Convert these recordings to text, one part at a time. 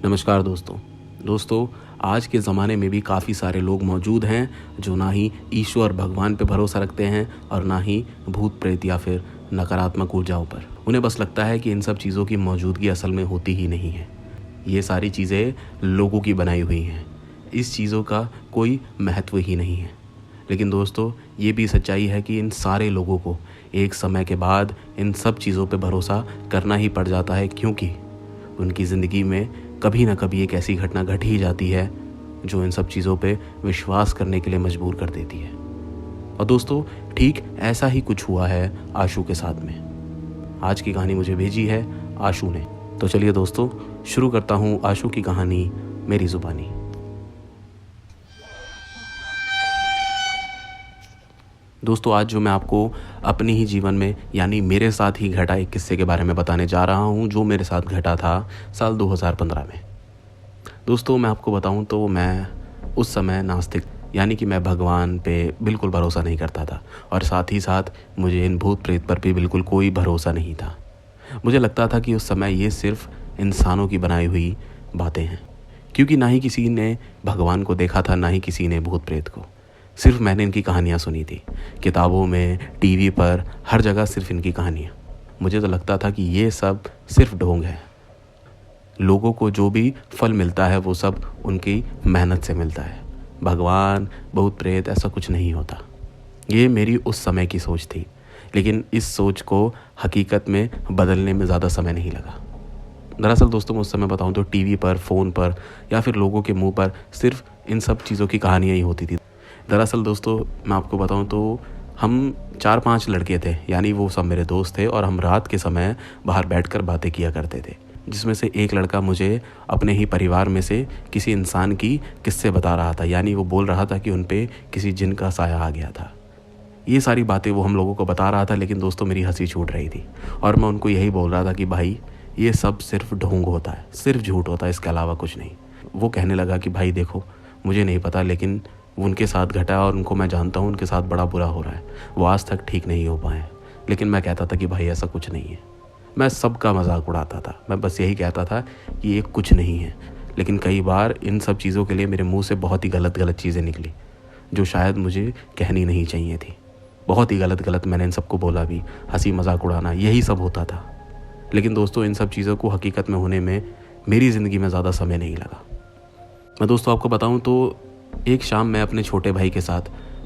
नमस्कार दोस्तों आज के ज़माने में भी काफ़ी सारे लोग मौजूद हैं जो ना ही ईश्वर भगवान पे भरोसा रखते हैं और ना ही भूत प्रेत या फिर नकारात्मक ऊर्जाओं पर। उन्हें बस लगता है कि इन सब चीज़ों की मौजूदगी असल में होती ही नहीं है। ये सारी चीज़ें लोगों की बनाई हुई हैं, इस चीज़ों का कोई महत्व ही नहीं है। लेकिन दोस्तों ये भी सच्चाई है कि इन सारे लोगों को एक समय के बाद इन सब चीज़ों पे भरोसा करना ही पड़ जाता है, क्योंकि उनकी ज़िंदगी में कभी ना कभी एक ऐसी घटना घट ही जाती है जो इन सब चीज़ों पे विश्वास करने के लिए मजबूर कर देती है। और दोस्तों ठीक ऐसा ही कुछ हुआ है आशु के साथ में। आज की कहानी मुझे भेजी है आशु ने। तो चलिए दोस्तों शुरू करता हूँ आशु की कहानी मेरी ज़ुबानी। दोस्तों आज जो मैं आपको अपने ही जीवन में यानी मेरे साथ ही घटा एक किस्से के बारे में बताने जा रहा हूँ जो मेरे साथ घटा था साल 2015 में। दोस्तों मैं आपको बताऊँ तो मैं उस समय नास्तिक यानी कि मैं भगवान पे बिल्कुल भरोसा नहीं करता था और साथ ही साथ मुझे इन भूत प्रेत पर भी बिल्कुल कोई भरोसा नहीं था। मुझे लगता था कि उस समय ये सिर्फ इंसानों की बनाई हुई बातें हैं, क्योंकि ना ही किसी ने भगवान को देखा था ना ही किसी ने भूत प्रेत को। सिर्फ मैंने इनकी कहानियाँ सुनी थी, किताबों में, टीवी पर, हर जगह सिर्फ इनकी कहानियाँ। मुझे तो लगता था कि ये सब सिर्फ ढोंग है। लोगों को जो भी फल मिलता है वो सब उनकी मेहनत से मिलता है। भगवान, भूत प्रेत ऐसा कुछ नहीं होता। ये मेरी उस समय की सोच थी, लेकिन इस सोच को हकीकत में बदलने में ज़्यादा समय नहीं लगा। दरअसल दोस्तों मैं उस समय बताऊँ तो टीवी पर, फ़ोन पर या फिर लोगों के मुँह पर सिर्फ इन सब चीज़ों की कहानियाँ ही होती थी। दरअसल दोस्तों मैं आपको बताऊं तो हम 4-5 लड़के थे, यानी वो सब मेरे दोस्त थे और हम रात के समय बाहर बैठकर बातें किया करते थे, जिसमें से एक लड़का मुझे अपने ही परिवार में से किसी इंसान की किस्से बता रहा था। यानी वो बोल रहा था कि उन पे किसी जिन का साया आ गया था। ये सारी बातें वो हम लोगों को बता रहा था, लेकिन दोस्तों मेरी हंसी छूट रही थी और मैं उनको यही बोल रहा था कि भाई ये सब सिर्फ ढोंग होता है, सिर्फ झूठ होता है, इसके अलावा कुछ नहीं। वो कहने लगा कि भाई देखो मुझे नहीं पता, लेकिन उनके साथ घटा और उनको मैं जानता हूँ, उनके साथ बड़ा बुरा हो रहा है, वो आज तक ठीक नहीं हो पाए। लेकिन मैं कहता था कि भाई ऐसा कुछ नहीं है। मैं सबका मजाक उड़ाता था, मैं बस यही कहता था कि ये कुछ नहीं है। लेकिन कई बार इन सब चीज़ों के लिए मेरे मुंह से बहुत ही गलत चीज़ें निकली जो शायद मुझे कहनी नहीं चाहिए थी। बहुत ही गलत मैंने इन सबको बोला भी, हंसी मजाक उड़ाना यही सब होता था। लेकिन दोस्तों इन सब चीज़ों को हकीकत में होने में मेरी ज़िंदगी में ज़्यादा समय नहीं लगा। मैं दोस्तों आपको बताऊँ तो एक शाम मैं अपने छोटे भाई के साथ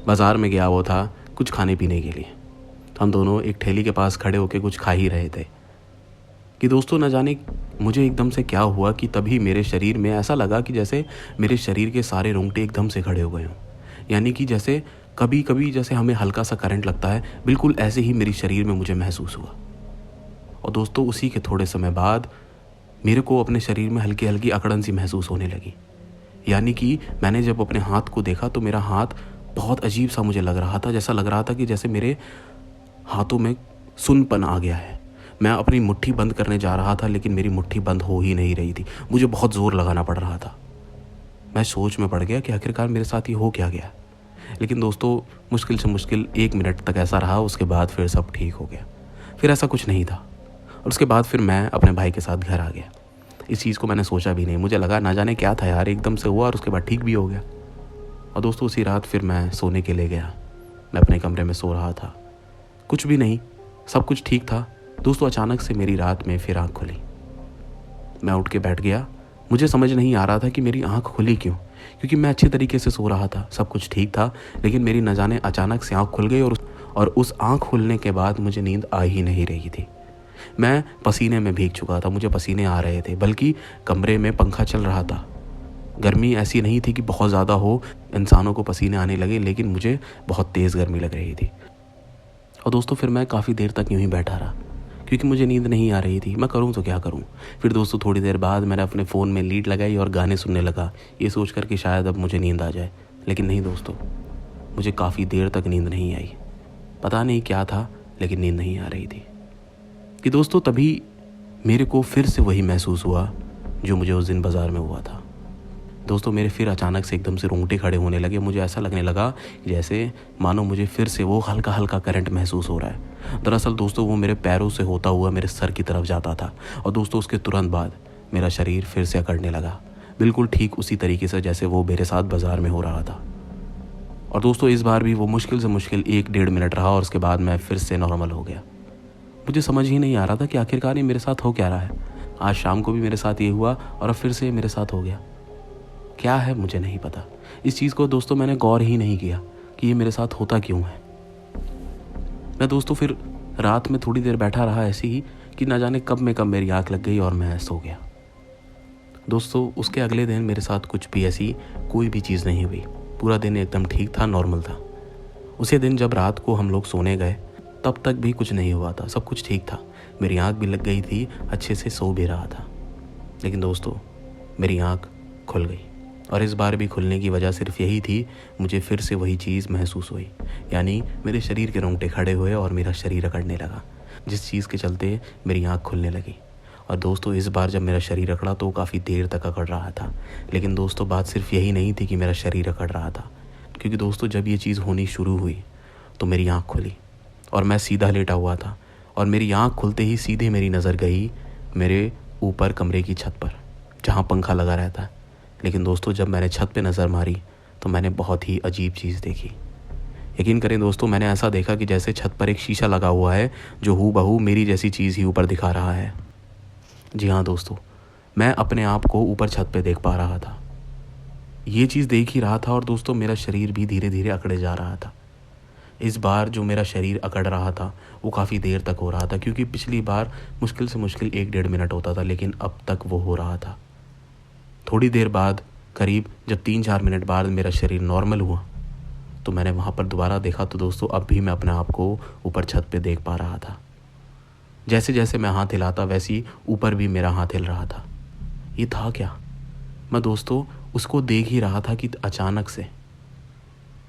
बाज़ार में गया हुआ था कुछ खाने पीने के लिए। हम दोनों एक ठेली के पास खड़े होकर कुछ खा ही रहे थे कि दोस्तों न जाने मुझे एकदम से क्या हुआ कि तभी मेरे शरीर में ऐसा लगा कि जैसे मेरे शरीर के सारे रोंगटे एकदम से खड़े हो गए हों। यानी कि जैसे कभी कभी जैसे हमें हल्का सा करंट लगता है, बिल्कुल ऐसे ही मेरे शरीर में मुझे महसूस हुआ। और दोस्तों उसी के थोड़े समय बाद मेरे को अपने शरीर में हल्की हल्की अकड़न सी महसूस होने लगी। यानी कि मैंने जब अपने हाथ को देखा तो मेरा हाथ बहुत अजीब सा मुझे लग रहा था। जैसा लग रहा था कि जैसे मेरे हाथों में सुन्नपन आ गया है। मैं अपनी मुट्ठी बंद करने जा रहा था, लेकिन मेरी मुट्ठी बंद हो ही नहीं रही थी। मुझे बहुत ज़ोर लगाना पड़ रहा था। मैं सोच में पड़ गया कि आखिरकार मेरे साथ ये हो क्या गया। लेकिन दोस्तों मुश्किल से मुश्किल 1 मिनट तक ऐसा रहा, उसके बाद फिर सब ठीक हो गया। फिर ऐसा कुछ नहीं था और उसके बाद फिर मैं अपने भाई के साथ घर आ गया। इस चीज़ को मैंने सोचा भी नहीं, मुझे लगा ना जाने क्या था यार, एकदम से हुआ और उसके बाद ठीक भी हो गया। और दोस्तों उसी रात फिर मैं सोने के लिए गया। मैं अपने कमरे में सो रहा था, कुछ भी नहीं, सब कुछ ठीक था। दोस्तों अचानक से मेरी रात में फिर आँख खुली। मैं उठ के बैठ गया। मुझे समझ नहीं आ रहा था कि मेरी आँख खुली क्यों, क्योंकि मैं अच्छे तरीके से सो रहा था, सब कुछ ठीक था। लेकिन मेरी न जाने अचानक से आँख खुल गई और उस आँख खुलने के बाद मुझे नींद आ ही नहीं रही थी। मैं पसीने में भीग चुका था, मुझे पसीने आ रहे थे, बल्कि कमरे में पंखा चल रहा था। गर्मी ऐसी नहीं थी कि बहुत ज़्यादा हो, इंसानों को पसीने आने लगे, लेकिन मुझे बहुत तेज़ गर्मी लग रही थी। और दोस्तों फिर मैं काफ़ी देर तक यूं ही बैठा रहा, क्योंकि मुझे नींद नहीं आ रही थी। मैं करूं तो क्या करूं। फिर दोस्तों थोड़ी देर बाद मैंने अपने फ़ोन में लीड लगाई और गाने सुनने लगा, ये सोच कर कि शायद अब मुझे नींद आ जाए। लेकिन नहीं दोस्तों, मुझे काफ़ी देर तक नींद नहीं आई। पता नहीं क्या था, लेकिन नींद नहीं आ रही थी। कि दोस्तों तभी मेरे को फिर से वही महसूस हुआ जो मुझे उस दिन बाज़ार में हुआ था। दोस्तों मेरे फिर अचानक से एकदम से रोंगटे खड़े होने लगे। मुझे ऐसा लगने लगा जैसे मानो मुझे फिर से वो हल्का हल्का करंट महसूस हो रहा है। दरअसल दोस्तों वो मेरे पैरों से होता हुआ मेरे सर की तरफ जाता था और दोस्तों उसके तुरंत बाद मेरा शरीर फिर से अकड़ने लगा, बिल्कुल ठीक उसी तरीके से जैसे वो मेरे साथ बाज़ार में हो रहा था। और दोस्तों इस बार भी वो मुश्किल से मुश्किल 1-1.5 मिनट रहा और उसके बाद मैं फिर से नॉर्मल हो गया। मुझे समझ ही नहीं आ रहा था कि आखिरकार ये मेरे साथ हो क्या रहा है। आज शाम को भी मेरे साथ ये हुआ और अब फिर से मेरे साथ हो गया। क्या है मुझे नहीं पता। इस चीज़ को दोस्तों मैंने गौर ही नहीं किया कि ये मेरे साथ होता क्यों है। मैं दोस्तों फिर रात में थोड़ी देर बैठा रहा ऐसे ही कि ना जाने कब मेरी आँख लग गई और मैं सो गया। दोस्तों उसके अगले दिन मेरे साथ कुछ भी ऐसी कोई भी चीज़ नहीं हुई। पूरा दिन एकदम ठीक था, नॉर्मल था। उसी दिन जब रात को हम लोग सोने गए तब तक भी कुछ नहीं हुआ था, सब कुछ ठीक था। मेरी आँख भी लग गई थी, अच्छे से सो भी रहा था। लेकिन दोस्तों मेरी आँख खुल गई और इस बार भी खुलने की वजह सिर्फ यही थी, मुझे फिर से वही चीज़ महसूस हुई, यानी मेरे शरीर के रोंगटे खड़े हुए और मेरा शरीर अकड़ने लगा, जिस चीज़ के चलते मेरी आँख खुलने लगी। और दोस्तों इस बार जब मेरा शरीर अकड़ा तो काफ़ी देर तक अकड़ रहा था। लेकिन दोस्तों बात सिर्फ यही नहीं थी कि मेरा शरीर अकड़ रहा था, क्योंकि दोस्तों जब ये चीज़ होनी शुरू हुई तो मेरी आँख खुली और मैं सीधा लेटा हुआ था और मेरी आँख खुलते ही सीधे मेरी नज़र गई मेरे ऊपर कमरे की छत पर, जहाँ पंखा लगा रहता है। लेकिन दोस्तों जब मैंने छत पे नज़र मारी तो मैंने बहुत ही अजीब चीज़ देखी। यकीन करें दोस्तों, मैंने ऐसा देखा कि जैसे छत पर एक शीशा लगा हुआ है जो हूबहू मेरी जैसी चीज़ ही ऊपर दिखा रहा है। जी हाँ दोस्तों, मैं अपने आप को ऊपर छत पे देख पा रहा था। ये चीज़ देख ही रहा था और दोस्तों मेरा शरीर भी धीरे धीरे अकड़े जा रहा था। इस बार जो मेरा शरीर अकड़ रहा था वो काफ़ी देर तक हो रहा था, क्योंकि पिछली बार मुश्किल से मुश्किल 1-1.5 मिनट होता था, लेकिन अब तक वो हो रहा था। थोड़ी देर बाद, करीब जब 3-4 मिनट बाद मेरा शरीर नॉर्मल हुआ तो मैंने वहाँ पर दोबारा देखा तो दोस्तों अब भी मैं अपने आप को ऊपर छत पे देख पा रहा था। जैसे जैसे मैं हाथ हिलाता वैसे ही ऊपर भी मेरा हाथ हिल रहा था। ये था क्या? मैं दोस्तों उसको देख ही रहा था कि अचानक से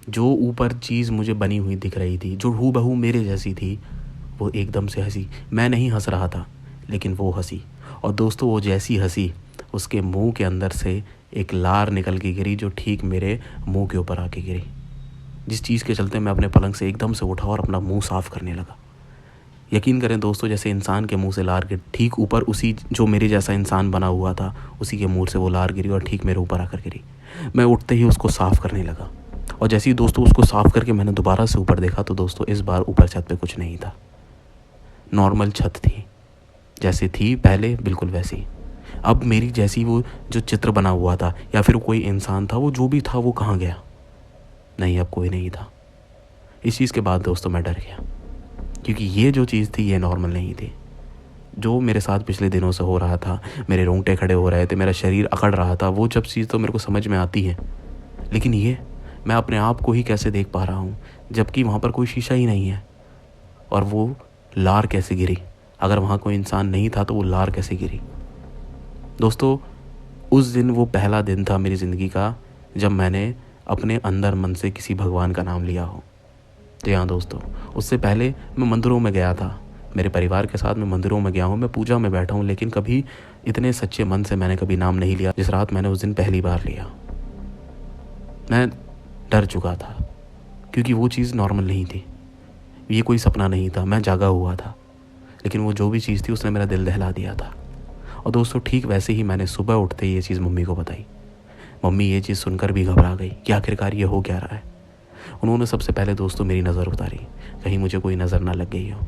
जो ऊपर चीज़ मुझे बनी हुई दिख रही थी, जो हूबहू मेरे जैसी थी, वो एकदम से हंसी। मैं नहीं हंस रहा था लेकिन वो हंसी। और दोस्तों वो जैसी हंसी, उसके मुंह के अंदर से एक लार निकल के गिरी जो ठीक मेरे मुंह के ऊपर आके गिरी, जिस चीज़ के चलते मैं अपने पलंग से एकदम से उठा और अपना मुंह साफ़ करने लगा। यकीन करें दोस्तों, जैसे इंसान के मुंह से लार गिर, ठीक ऊपर उसी जो मेरे जैसा इंसान बना हुआ था उसी के मुंह से वो लार गिरी और ठीक मेरे ऊपर आकर गिरी। मैं उठते ही उसको साफ़ करने लगा और जैसे ही दोस्तों उसको साफ़ करके मैंने दोबारा से ऊपर देखा तो दोस्तों इस बार ऊपर छत पे कुछ नहीं था। नॉर्मल छत थी, जैसे थी पहले बिल्कुल वैसी। अब मेरी जैसी वो जो चित्र बना हुआ था या फिर कोई इंसान था, वो जो भी था वो कहाँ गया? नहीं, अब कोई नहीं था। इस चीज़ के बाद दोस्तों मैं डर गया, क्योंकि ये जो चीज़ थी ये नॉर्मल नहीं थी। जो मेरे साथ पिछले दिनों से हो रहा था, मेरे रोंगटे खड़े हो रहे थे, मेरा शरीर अकड़ रहा था, वो जब चीज़ तो मेरे को समझ में आती है, लेकिन ये मैं अपने आप को ही कैसे देख पा रहा हूँ जबकि वहाँ पर कोई शीशा ही नहीं है। और वो लार कैसे गिरी? अगर वहाँ कोई इंसान नहीं था तो वो लार कैसे गिरी? दोस्तों उस दिन वो पहला दिन था मेरी ज़िंदगी का जब मैंने अपने अंदर मन से किसी भगवान का नाम लिया हो। तो हाँ दोस्तों, उससे पहले मैं मंदिरों में गया था, मेरे परिवार के साथ मैं मंदिरों में गया हूँ, मैं पूजा में बैठा हूँ, लेकिन कभी इतने सच्चे मन से मैंने कभी नाम नहीं लिया जिस रात मैंने उस दिन पहली बार लिया। मैं डर चुका था क्योंकि वो चीज़ नॉर्मल नहीं थी, ये कोई सपना नहीं था, मैं जागा हुआ था। लेकिन वो जो भी चीज़ थी उसने मेरा दिल दहला दिया था। और दोस्तों ठीक वैसे ही मैंने सुबह उठते ही ये चीज़ मम्मी को बताई। मम्मी ये चीज़ सुनकर भी घबरा गई कि आखिरकार ये हो क्या रहा है। उन्होंने सबसे पहले दोस्तों मेरी नज़र उतारी, कहीं मुझे कोई नज़र ना लग गई हो,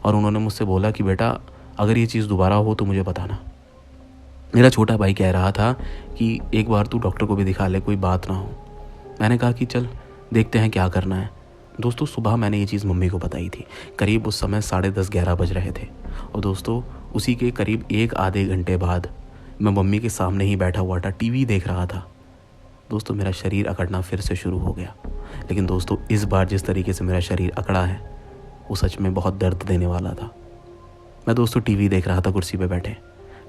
और उन्होंने मुझसे बोला कि बेटा अगर ये चीज़ दोबारा हो तो मुझे बताना। मेरा छोटा भाई कह रहा था कि एक बार तू डॉक्टर को भी दिखा ले, कोई बात ना हो। मैंने कहा कि चल देखते हैं क्या करना है। दोस्तों सुबह मैंने ये चीज़ मम्मी को बताई थी, करीब उस समय 10:30-11 बज रहे थे। और दोस्तों उसी के करीब 1-आधे घंटे बाद मैं मम्मी के सामने ही बैठा हुआ था, टीवी देख रहा था। दोस्तों मेरा शरीर अकड़ना फिर से शुरू हो गया। लेकिन दोस्तों इस बार जिस तरीके से मेरा शरीर अकड़ा है वो सच में बहुत दर्द देने वाला था। मैं दोस्तों टीवी देख रहा था कुर्सी पे बैठे,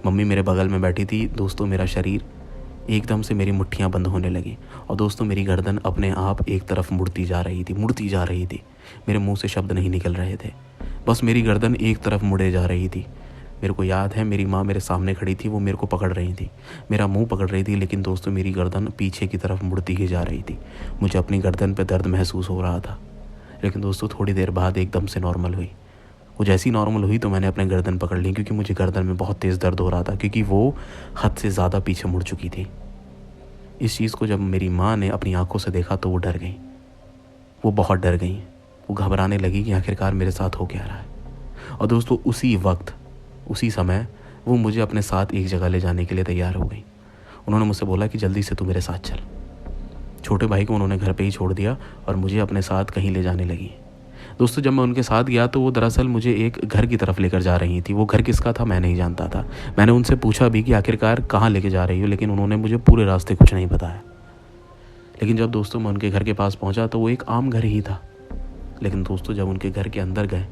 मम्मी मेरे बगल में बैठी थी। दोस्तों मेरा शरीर एकदम से, मेरी मुट्ठियाँ बंद होने लगी और दोस्तों मेरी गर्दन अपने आप एक तरफ मुड़ती जा रही थी। मेरे मुंह से शब्द नहीं निकल रहे थे, बस मेरी गर्दन एक तरफ मुड़े जा रही थी। मेरे को याद है मेरी माँ मेरे सामने खड़ी थी, वो मेरे को पकड़ रही थी, मेरा मुंह पकड़ रही थी, लेकिन दोस्तों मेरी गर्दन पीछे की तरफ मुड़ती ही जा रही थी। मुझे अपनी गर्दन पे दर्द महसूस हो रहा था, लेकिन दोस्तों थोड़ी देर बाद एकदम से नॉर्मल हुई। वो जैसी नॉर्मल हुई तो मैंने अपने गर्दन पकड़ ली, क्योंकि मुझे गर्दन में बहुत तेज़ दर्द हो रहा था, क्योंकि वो हद से ज़्यादा पीछे मुड़ चुकी थी। इस चीज़ को जब मेरी माँ ने अपनी आंखों से देखा तो वो डर गई, वो बहुत डर गई। वो घबराने लगी कि आखिरकार मेरे साथ हो क्या रहा है। और दोस्तों उसी वक्त, उसी समय वो मुझे अपने साथ एक जगह ले जाने के लिए तैयार हो गई। उन्होंने मुझसे बोला कि जल्दी से तू मेरे साथ चल। छोटे भाई को उन्होंने घर पे ही छोड़ दिया और मुझे अपने साथ कहीं ले जाने लगी। दोस्तों जब मैं उनके साथ गया तो वो दरअसल मुझे एक घर की तरफ लेकर जा रही थी। वो घर किसका था मैं नहीं जानता था। मैंने उनसे पूछा भी कि आखिरकार कहाँ लेके जा रही हो, लेकिन उन्होंने मुझे पूरे रास्ते कुछ नहीं बताया। लेकिन जब दोस्तों मैं उनके घर के पास पहुँचा तो वो एक आम घर ही था। लेकिन दोस्तों जब उनके घर के अंदर गए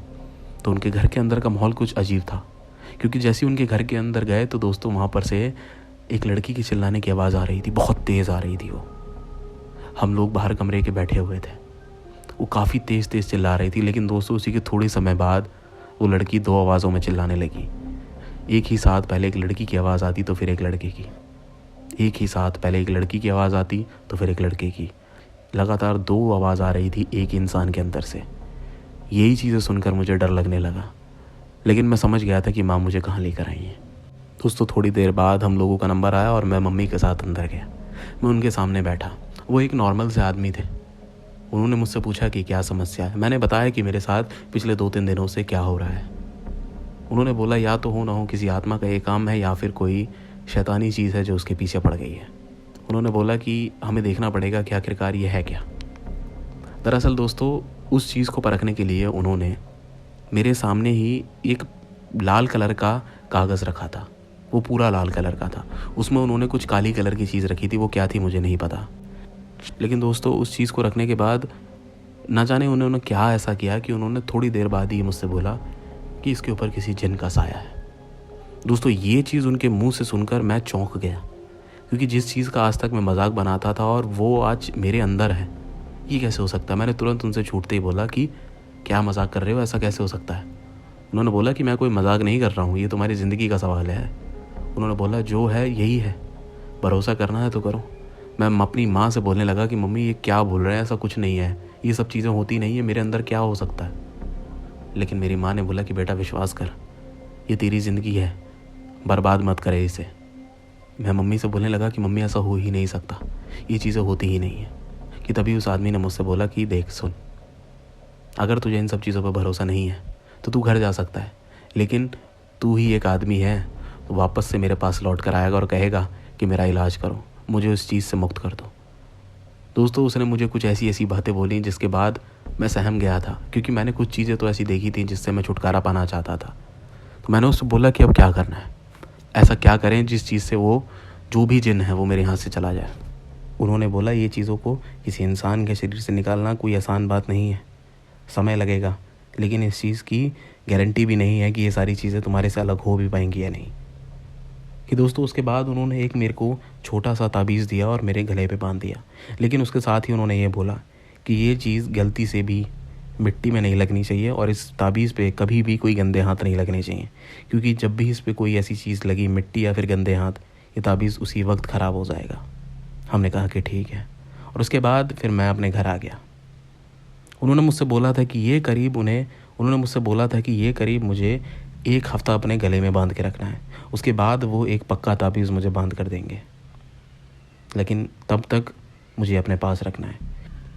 तो उनके घर के अंदर का माहौल कुछ अजीब था, क्योंकि जैसे उनके घर के अंदर गए तो दोस्तों वहाँ पर से एक लड़की की चिल्लाने की आवाज़ आ रही थी, बहुत तेज़ आ रही थी वो। हम लोग बाहर कमरे के बैठे हुए थे, वो काफ़ी तेज़ तेज़ चिल्ला रही थी। लेकिन दोस्तों उसी के थोड़े समय बाद वो लड़की दो आवाज़ों में चिल्लाने लगी। एक ही साथ पहले एक लड़की की आवाज़ आती तो फिर एक लड़के की, एक ही साथ पहले एक लड़की की आवाज़ आती तो फिर एक लड़के की। लगातार दो आवाज़ आ रही थी एक इंसान के अंदर से। यही चीज़ें सुनकर मुझे डर लगने लगा, लेकिन मैं समझ गया था कि माँ मुझे कहाँ लेकर आई है। दोस्तों थोड़ी देर बाद हम लोगों का नंबर आया और मैं मम्मी के साथ अंदर गया। मैं उनके सामने बैठा। वो एक नॉर्मल से आदमी थे। उन्होंने मुझसे पूछा कि क्या समस्या है। मैंने बताया कि मेरे साथ पिछले 2-3 दिनों से क्या हो रहा है। उन्होंने बोला या तो हो ना हो किसी आत्मा का ये काम है या फिर कोई शैतानी चीज़ है जो उसके पीछे पड़ गई है। उन्होंने बोला कि हमें देखना पड़ेगा कि आखिरकार ये है क्या। दरअसल दोस्तों उस चीज़ को परखने के लिए उन्होंने मेरे सामने ही एक लाल कलर का कागज़ रखा था। वो पूरा लाल कलर का था। उसमें उन्होंने कुछ काली कलर की चीज़ रखी थी, वो क्या थी मुझे नहीं पता। लेकिन दोस्तों उस चीज़ को रखने के बाद ना जाने उन्होंने क्या ऐसा किया कि उन्होंने थोड़ी देर बाद ही मुझसे बोला कि इसके ऊपर किसी जिन का साया है। दोस्तों ये चीज़ उनके मुंह से सुनकर मैं चौंक गया, क्योंकि जिस चीज़ का आज तक मैं मजाक बनाता था और वो आज मेरे अंदर है, ये कैसे हो सकता है। मैंने तुरंत उनसे छूटते ही बोला कि क्या मजाक कर रहे हो, ऐसा कैसे हो सकता है। उन्होंने बोला कि मैं कोई मजाक नहीं कर रहा हूँ, ये तुम्हारी ज़िंदगी का सवाल है। उन्होंने बोला जो है यही है, भरोसा करना है तो करो। मैं अपनी माँ से बोलने लगा कि मम्मी ये क्या बोल रहे हैं, ऐसा कुछ नहीं है, ये सब चीज़ें होती नहीं है, मेरे अंदर क्या हो सकता है। लेकिन मेरी माँ ने बोला कि बेटा विश्वास कर, ये तेरी ज़िंदगी है, बर्बाद मत करे इसे। मैं मम्मी से बोलने लगा कि मम्मी ऐसा हो ही नहीं सकता, ये चीज़ें होती ही नहीं है। कि तभी उस आदमी ने मुझसे बोला कि देख सुन, अगर तुझे इन सब चीज़ों पर भरोसा नहीं है तो तू घर जा सकता है, लेकिन तू ही एक आदमी है तो वापस से मेरे पास लौट कर आएगा और कहेगा कि मेरा इलाज करो, मुझे उस चीज़ से मुक्त कर दो। दोस्तों उसने मुझे कुछ ऐसी ऐसी बातें बोली जिसके बाद मैं सहम गया था, क्योंकि मैंने कुछ चीज़ें तो ऐसी देखी थी जिससे मैं छुटकारा पाना चाहता था। तो मैंने उससे बोला कि अब क्या करना है, ऐसा क्या करें जिस चीज़ से वो जो भी जिन है वो मेरे यहाँ से चला जाए। उन्होंने बोला ये चीज़ों को किसी इंसान के शरीर से निकालना कोई आसान बात नहीं है, समय लगेगा, लेकिन इस चीज़ की गारंटी भी नहीं है कि ये सारी चीज़ें तुम्हारे से अलग हो भी पाएंगी या नहीं। कि दोस्तों उसके बाद उन्होंने एक मेरे को छोटा सा ताबीज़ दिया और मेरे गले पे बांध दिया, लेकिन उसके साथ ही उन्होंने ये बोला कि ये चीज़ गलती से भी मिट्टी में नहीं लगनी चाहिए और इस ताबीज़ पे कभी भी कोई गंदे हाथ नहीं लगने चाहिए, क्योंकि जब भी इस पे कोई ऐसी चीज़ लगी, मिट्टी या फिर गंदे हाथ, ये ताबीज़ उसी वक्त ख़राब हो जाएगा। हमने कहा कि ठीक है, और उसके बाद फिर मैं अपने घर आ गया। उन्होंने मुझसे बोला था कि ये करीब मुझे 1 हफ़्ता अपने गले में बांध के रखना है, उसके बाद वो एक पक्का ताबीज़ मुझे बांध कर देंगे, लेकिन तब तक मुझे अपने पास रखना है।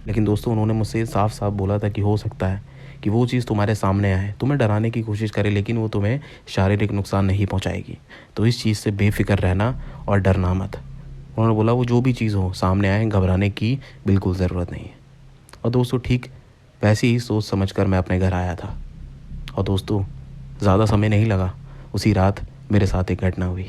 लेकिन दोस्तों उन्होंने मुझसे साफ साफ बोला था कि हो सकता है कि वो चीज़ तुम्हारे सामने आए, तुम्हें डराने की कोशिश करे, लेकिन वो तुम्हें शारीरिक नुकसान नहीं पहुंचाएगी, तो इस चीज़ से बेफिक्र रहना और डरना मत। उन्होंने बोला वो जो भी चीज़ हो सामने आए, घबराने की बिल्कुल ज़रूरत नहीं है। और दोस्तों ठीक वैसे ही सोच समझ कर मैं अपने घर आया था। और दोस्तों ज़्यादा समय नहीं लगा, उसी रात मेरे साथ एक घटना हुई।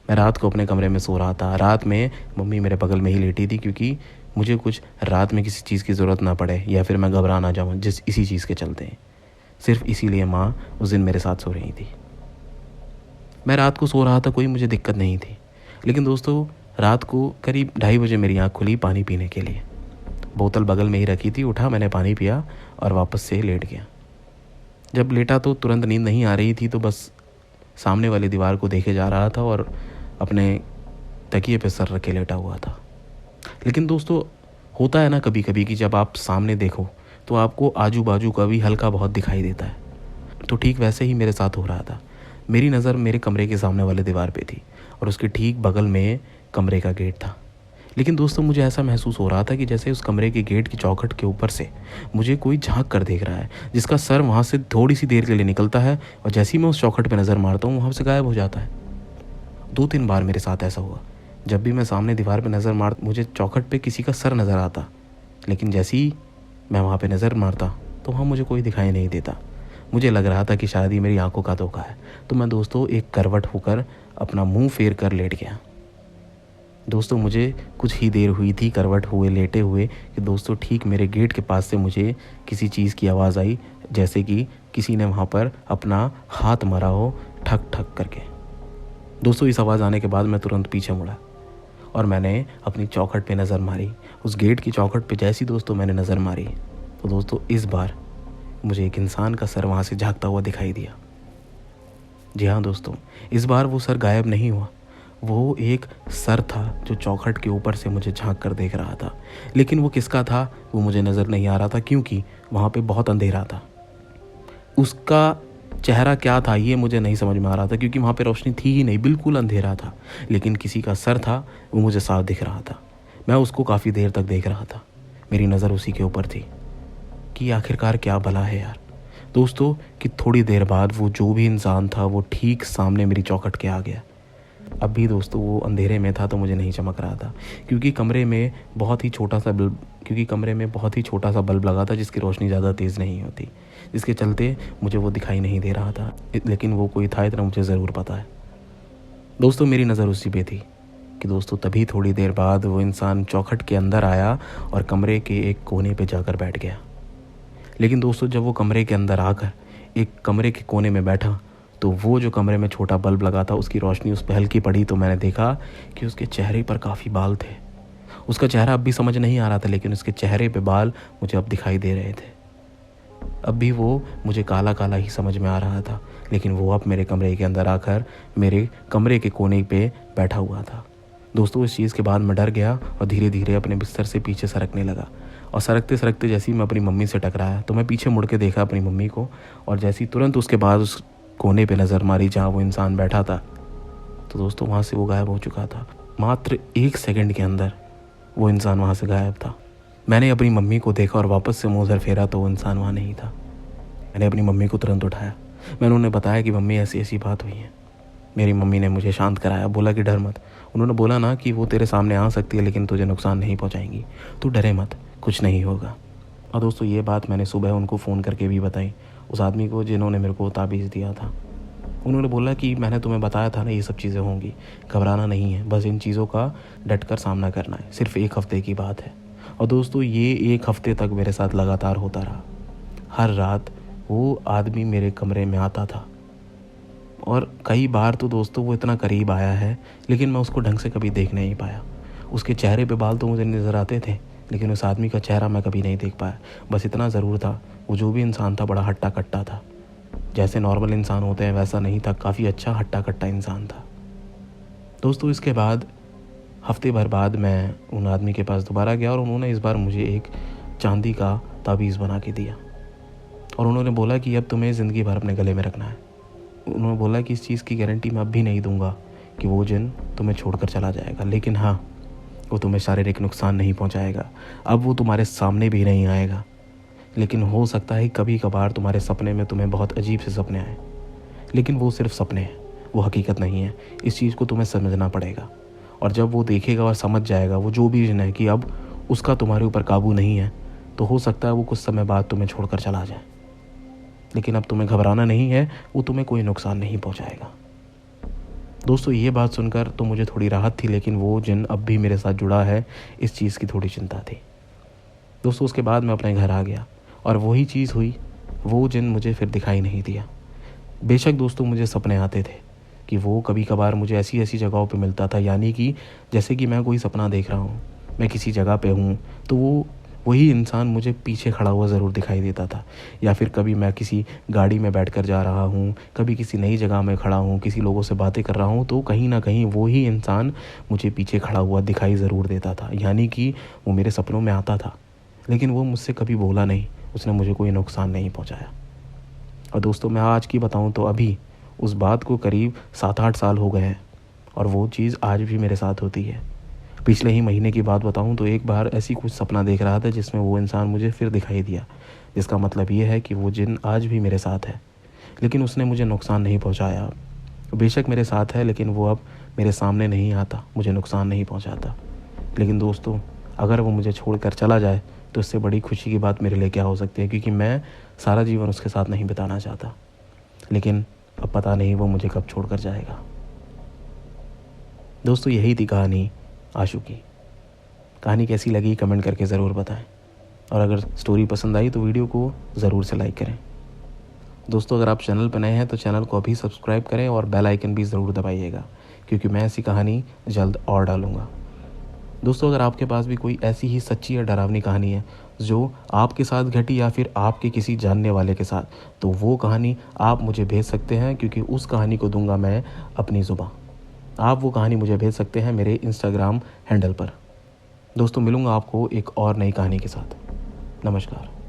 मैं रात को अपने कमरे में सो रहा था। रात में मम्मी मेरे बगल में ही लेटी थी, क्योंकि मुझे कुछ रात में किसी चीज़ की ज़रूरत ना पड़े या फिर मैं घबरा ना जाऊँ इसी चीज़ के चलते, सिर्फ इसीलिए माँ उस दिन मेरे साथ सो रही थी। मैं रात को सो रहा था, कोई मुझे दिक्कत नहीं थी, लेकिन दोस्तों रात को करीब 2:30 बजे मेरी आँख खुली पानी पीने के लिए। बोतल बगल में ही रखी थी, उठा, मैंने पानी पिया और वापस से लेट गया। जब लेटा तो तुरंत नींद नहीं आ रही थी, तो बस सामने वाली दीवार को देखे जा रहा था और अपने तकिए पे सर रखे लेटा हुआ था। लेकिन दोस्तों होता है ना कभी कभी कि जब आप सामने देखो तो आपको आजू बाजू का भी हल्का बहुत दिखाई देता है। तो ठीक वैसे ही मेरे साथ हो रहा था। मेरी नज़र मेरे कमरे के सामने वाले दीवार पे थी और उसके ठीक बगल में कमरे का गेट था। लेकिन दोस्तों मुझे ऐसा महसूस हो रहा था कि जैसे उस कमरे के गेट की चौखट के ऊपर से मुझे कोई झांक कर देख रहा है, जिसका सर वहाँ से थोड़ी सी देर के लिए निकलता है और जैसे ही मैं उस चौखट पर नज़र मारता हूँ वहाँ से गायब हो जाता है। 2-3 बार मेरे साथ ऐसा हुआ। जब भी मैं सामने दीवार पर नज़र मार मुझे चौखट पर किसी का सर नज़र आता, लेकिन जैसे ही मैं वहाँ पर नज़र मारता तो वहाँ मुझे कोई दिखाई नहीं देता। मुझे लग रहा था कि शायद ही मेरी आंखों का धोखा है। तो मैं दोस्तों एक करवट होकर अपना मुंह फेर कर लेट गया। दोस्तों मुझे कुछ ही देर हुई थी करवट हुए लेटे हुए कि दोस्तों ठीक मेरे गेट के पास से मुझे किसी चीज़ की आवाज़ आई, जैसे कि किसी ने वहाँ पर अपना हाथ मारा हो ठक ठक करके। दोस्तों इस आवाज़ आने के बाद मैं तुरंत पीछे मुड़ा और मैंने अपनी चौखट पे नज़र मारी। उस गेट की चौखट पे जैसी दोस्तों मैंने नज़र मारी तो दोस्तों इस बार मुझे एक इंसान का सर वहाँ से झांकता हुआ दिखाई दिया। जी हाँ दोस्तों, इस बार वो सर गायब नहीं हुआ। वो एक सर था जो चौखट के ऊपर से मुझे झांक कर देख रहा था, लेकिन वो किसका था वो मुझे नज़र नहीं आ रहा था, क्योंकि वहाँ पे बहुत अंधेरा था। उसका चेहरा क्या था ये मुझे नहीं समझ में आ रहा था, क्योंकि वहाँ पे रोशनी थी ही नहीं, बिल्कुल अंधेरा था। लेकिन किसी का सर था वो मुझे साफ दिख रहा था। मैं उसको काफ़ी देर तक देख रहा था। मेरी नज़र उसी के ऊपर थी कि आखिरकार क्या भला है यार। दोस्तों कि थोड़ी देर बाद वो जो भी इंसान था वो ठीक सामने मेरी चौखट के आ गया। अब भी दोस्तों वो अंधेरे में था तो मुझे नहीं चमक रहा था, क्योंकि कमरे में बहुत ही छोटा सा बल्ब लगा था जिसकी रोशनी ज़्यादा तेज़ नहीं होती, जिसके चलते मुझे वो दिखाई नहीं दे रहा था। लेकिन वो कोई था इतना मुझे ज़रूर पता है। दोस्तों मेरी नज़र उसी पे थी कि दोस्तों तभी थोड़ी देर बाद वो इंसान चौखट के अंदर आया और कमरे के एक कोने पे जाकर बैठ गया। लेकिन दोस्तों जब वो कमरे के अंदर आकर एक कमरे के कोने में बैठा तो वो जो कमरे में छोटा बल्ब लगा था उसकी रोशनी उस पर हल्की पड़ी तो मैंने देखा कि उसके चेहरे पर काफ़ी बाल थे। उसका चेहरा अब भी समझ नहीं आ रहा था, लेकिन उसके चेहरे पे बाल मुझे अब दिखाई दे रहे थे। अब भी वो मुझे काला काला ही समझ में आ रहा था, लेकिन वो अब मेरे कमरे के अंदर आकर मेरे कमरे के कोने पे बैठा हुआ था। दोस्तों इस चीज़ के बाद मैं डर गया और धीरे धीरे अपने बिस्तर से पीछे सरकने लगा। और सरकते सरकते जैसे ही मैं अपनी मम्मी से टकराया तो मैं पीछे मुड़ के देखा अपनी मम्मी को, और जैसे ही तुरंत उसके बाद उस कोने पे नज़र मारी जहाँ वो इंसान बैठा था तो दोस्तों वहाँ से वो गायब हो चुका था। मात्र 1 सेकंड के अंदर वो इंसान वहाँ से गायब था। मैंने अपनी मम्मी को देखा और वापस से मुँह उधर फेरा तो वो इंसान वहाँ नहीं था। मैंने अपनी मम्मी को तुरंत उठाया। मैंने उन्हें बताया कि मम्मी ऐसी ऐसी बात हुई है। मेरी मम्मी ने मुझे शांत कराया, बोला कि डर मत। उन्होंने बोला ना कि वो तेरे सामने आ सकती है लेकिन तुझे नुकसान नहीं पहुँचाएंगी, तू डरे मत, कुछ नहीं होगा। और दोस्तों ये बात मैंने सुबह उनको फ़ोन करके भी बताई, उस आदमी को जिन्होंने मेरे को ताबीज़ दिया था। उन्होंने बोला कि मैंने तुम्हें बताया था ना ये सब चीज़ें होंगी, घबराना नहीं है, बस इन चीज़ों का डट कर सामना करना है, सिर्फ 1 हफ़्ते की बात है। और दोस्तों ये 1 हफ़्ते तक मेरे साथ लगातार होता रहा। हर रात वो आदमी मेरे कमरे में आता था और कई बार तो दोस्तों वो इतना करीब आया है लेकिन मैं उसको ढंग से कभी देख नहीं पाया। उसके चेहरे पे बाल तो मुझे नज़र आते थे लेकिन उस आदमी का चेहरा मैं कभी नहीं देख पाया। बस इतना ज़रूर था वो जो भी इंसान था बड़ा हट्टा कट्टा था, जैसे नॉर्मल इंसान होते हैं वैसा नहीं था, काफ़ी अच्छा हट्टा कट्टा इंसान था। दोस्तों इसके बाद हफ्ते भर बाद मैं उन आदमी के पास दोबारा गया और उन्होंने इस बार मुझे एक चांदी का ताबीज़ बना के दिया और उन्होंने बोला कि अब तुम्हें ज़िंदगी भर अपने गले में रखना है। उन्होंने बोला कि इस चीज़ की गारंटी मैं अब भी नहीं दूंगा कि वो जिन तुम्हें छोड़कर चला जाएगा, लेकिन हाँ वो तुम्हें शारीरिक नुकसान नहीं पहुंचाएगा। अब वो तुम्हारे सामने भी नहीं आएगा, लेकिन हो सकता है कभी कभार तुम्हारे सपने में तुम्हें बहुत अजीब से सपने आए, लेकिन वो सिर्फ सपने हैं, वो हकीकत नहीं है। इस चीज़ को तुम्हें समझना पड़ेगा। और जब वो देखेगा और समझ जाएगा वो जो भी जिन है कि अब उसका तुम्हारे ऊपर काबू नहीं है, तो हो सकता है वो कुछ समय बाद तुम्हें छोड़कर चला जाए, लेकिन अब तुम्हें घबराना नहीं है, वो तुम्हें कोई नुकसान नहीं पहुंचाएगा। दोस्तों ये बात सुनकर तो मुझे थोड़ी राहत थी, लेकिन वो जिन अब भी मेरे साथ जुड़ा है इस चीज़ की थोड़ी चिंता थी। दोस्तों उसके बाद मैं अपने घर आ गया और वही चीज़ हुई, वो जिन मुझे फिर दिखाई नहीं दिया। बेशक दोस्तों मुझे सपने आते थे कि वो कभी कभार मुझे ऐसी ऐसी जगहों पे मिलता था, यानी कि जैसे कि मैं कोई सपना देख रहा हूँ, मैं किसी जगह पे हूँ तो वो वही इंसान मुझे पीछे खड़ा हुआ ज़रूर दिखाई देता था। या फिर कभी मैं किसी गाड़ी में बैठकर जा रहा हूँ, कभी किसी नई जगह में खड़ा हूँ, किसी लोगों से बातें कर रहा हूँ, तो कहीं ना कहीं वही इंसान मुझे पीछे खड़ा हुआ दिखाई ज़रूर देता था। यानी कि वो मेरे सपनों में आता था, लेकिन वो मुझसे कभी बोला नहीं, उसने मुझे कोई नुकसान नहीं पहुँचाया। और दोस्तों मैं आज की बताऊं तो अभी उस बात को करीब 7-8 साल हो गए हैं और वो चीज़ आज भी मेरे साथ होती है। पिछले ही महीने की बात बताऊं तो एक बार ऐसी कुछ सपना देख रहा था जिसमें वो इंसान मुझे फिर दिखाई दिया, जिसका मतलब ये है कि वो जिन आज भी मेरे साथ है, लेकिन उसने मुझे नुकसान नहीं पहुंचाया। बेशक मेरे साथ है लेकिन वो अब मेरे सामने नहीं आता, मुझे नुकसान नहीं पहुंचाता। लेकिन दोस्तों अगर वो मुझे छोड़कर चला जाए तो इससे बड़ी खुशी की बात मेरे लिए क्या हो सकती है, क्योंकि मैं सारा जीवन उसके साथ नहीं बिताना चाहता। लेकिन अब पता नहीं वो मुझे कब छोड़कर जाएगा। दोस्तों यही थी कहानी आशु की। कहानी कैसी लगी कमेंट करके ज़रूर बताएं, और अगर स्टोरी पसंद आई तो वीडियो को ज़रूर से लाइक करें। दोस्तों अगर आप चैनल पर नए हैं तो चैनल को अभी सब्सक्राइब करें और बेल आइकन भी ज़रूर दबाइएगा, क्योंकि मैं ऐसी कहानी जल्द और डालूँगा। दोस्तों अगर आपके पास भी कोई ऐसी ही सच्ची या डरावनी कहानी है जो आपके साथ घटी या फिर आपके किसी जानने वाले के साथ, तो वो कहानी आप मुझे भेज सकते हैं, क्योंकि उस कहानी को दूंगा मैं अपनी ज़ुबान। आप वो कहानी मुझे भेज सकते हैं मेरे इंस्टाग्राम हैंडल पर। दोस्तों मिलूँगा आपको एक और नई कहानी के साथ। नमस्कार।